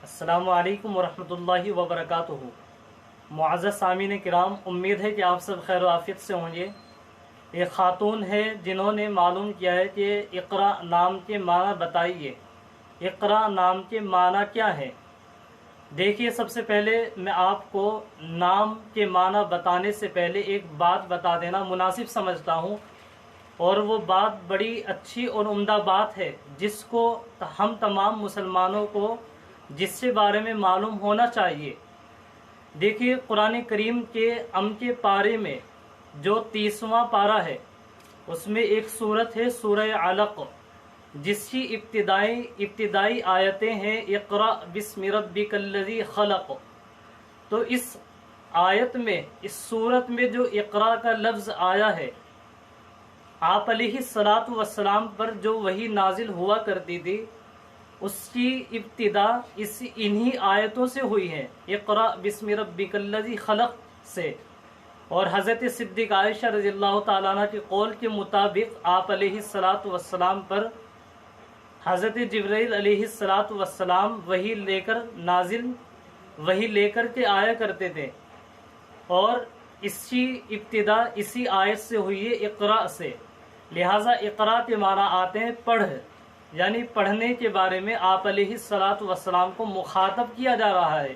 السلام علیکم ورحمۃ اللہ وبرکاتہ۔ معزز سامعین کرام، امید ہے کہ آپ سب خیر و عافیت سے ہوں گے۔ ایک خاتون ہے جنہوں نے معلوم کیا ہے کہ اقرا نام کے معنی بتائیے، اقرا نام کے معنی کیا ہے؟ دیکھیے، سب سے پہلے میں آپ کو نام کے معنی بتانے سے پہلے ایک بات بتا دینا مناسب سمجھتا ہوں، اور وہ بات بڑی اچھی اور عمدہ بات ہے جس کو ہم تمام مسلمانوں کو جس سے بارے میں معلوم ہونا چاہیے۔ دیکھیے، قرآن کریم کے کے پارے میں جو 30واں پارہ ہے، اس میں ایک سورت ہے سورہ علق، جس کی ابتدائی آیتیں ہیں اقرأ بسم ربک الذی خلق۔ تو اس آیت میں، اس سورت میں جو اقرا کا لفظ آیا ہے، آپ علیہ الصلاۃ والسلام پر جو وحی نازل ہوا کرتی تھی، اس کی ابتدا انہی آیتوں سے ہوئی ہے، اقرأ بسم ربک الذی خلق سے۔ اور حضرت صدیقہ عائشہ رضی اللہ تعالیٰ عنہ کے قول کے مطابق آپ علیہ الصلاۃ والسلام پر حضرت جبرائیل علیہ الصلاۃ والسلام وحی لے کر کے آیا کرتے تھے، اور اس کی ابتدا اسی آیت سے ہوئی ہے، اقرا سے۔ لہٰذا اقرا کے معنی آتے ہیں پڑھ، یعنی پڑھنے کے بارے میں آپ علیہ الصلاۃ والسلام کو مخاطب کیا جا رہا ہے،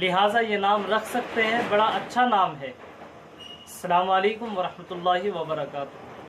لہٰذا یہ نام رکھ سکتے ہیں، بڑا اچھا نام ہے۔ السلام علیکم ورحمۃ اللہ وبرکاتہ۔